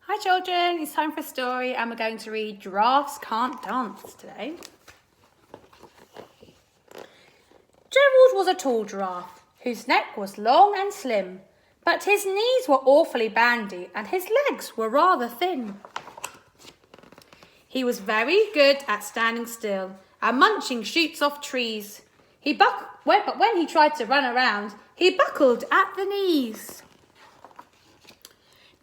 Hi children, it's time for a story and we're going to read Giraffes Can't Dance today. Gerald was a tall giraffe whose neck was long and slim, but his knees were awfully bandy and his legs were rather thin. He was very good at standing still and munching shoots off trees. But when he tried to run around, he buckled at the knees.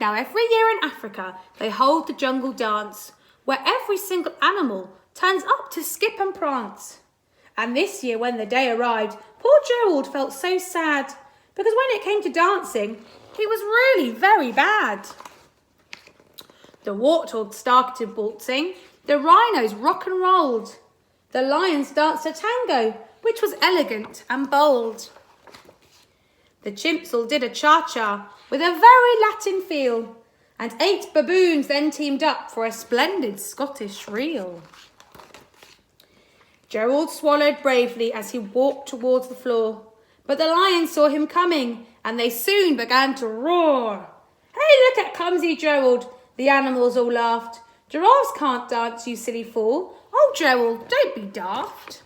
Now every year in Africa, they hold the jungle dance, where every single animal turns up to skip and prance. And this year when the day arrived, poor Gerald felt so sad, because when it came to dancing, he was really very bad. The warthogs started waltzing, the rhinos rock and rolled, the lions danced a tango, which was elegant and bold. The chimps all did a cha-cha with a very Latin feel, and 8 baboons then teamed up for a splendid Scottish reel. Gerald swallowed bravely as he walked towards the floor, but the lions saw him coming and they soon began to roar. "Hey, look at clumsy Gerald," the animals all laughed. "Giraffes can't dance, you silly fool. Oh, Gerald, don't be daft."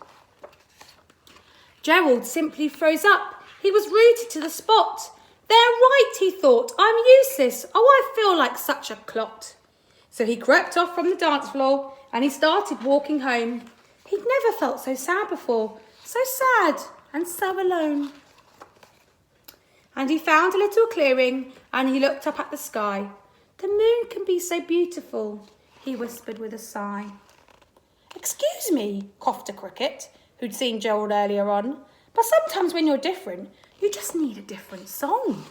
Gerald simply froze up. He was rooted to the spot. "They're right," he thought. "I'm useless. Oh, I feel like such a clot." So he crept off from the dance floor and he started walking home. He'd never felt so sad before, so sad and so alone. And he found a little clearing and he looked up at the sky. "The moon can be so beautiful," he whispered with a sigh. "Excuse me," coughed a cricket, who'd seen Gerald earlier on, "but sometimes when you're different, you just need a different song."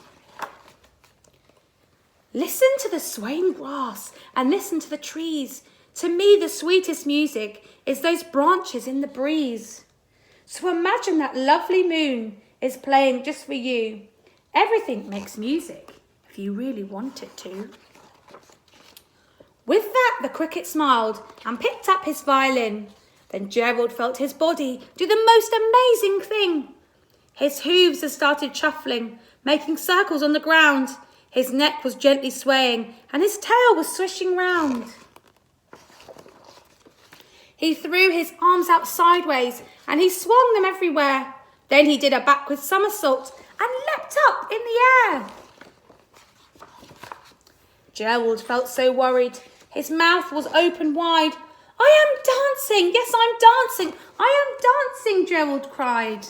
"Listen to the swaying grass and listen to the trees. To me, the sweetest music is those branches in the breeze. So imagine that lovely moon is playing just for you. Everything makes music if you really want it to." With that, the cricket smiled and picked up his violin. Then Gerald felt his body do the most amazing thing. His hooves had started shuffling, making circles on the ground. His neck was gently swaying and his tail was swishing round. He threw his arms out sideways and he swung them everywhere. Then he did a backward somersault and leapt up in the air. Gerald felt so worried. His mouth was open wide. "I am dancing, yes, I'm dancing. I am dancing," Gerald cried.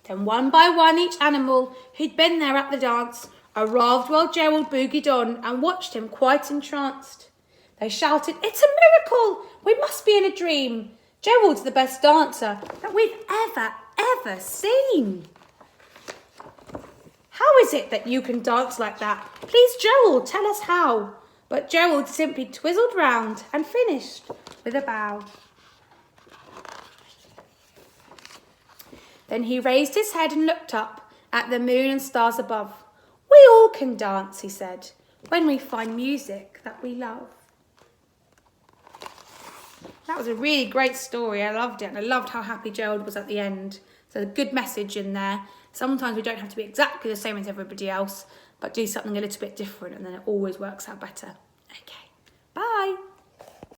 Then one by one each animal who'd been there at the dance arrived while Gerald boogied on and watched him quite entranced. They shouted, "It's a miracle! We must be in a dream. Gerald's the best dancer that we've ever seen." "How is it that you can dance like that? Please, Gerald, tell us how." But Gerald simply twizzled round and finished with a bow. Then he raised his head and looked up at the moon and stars above. "We all can dance," he said, "when we find music that we love." That was a really great story. I loved it. And I loved how happy Gerald was at the end. So a good message in there. Sometimes we don't have to be exactly the same as everybody else, but do something a little bit different and then it always works out better. Okay, bye.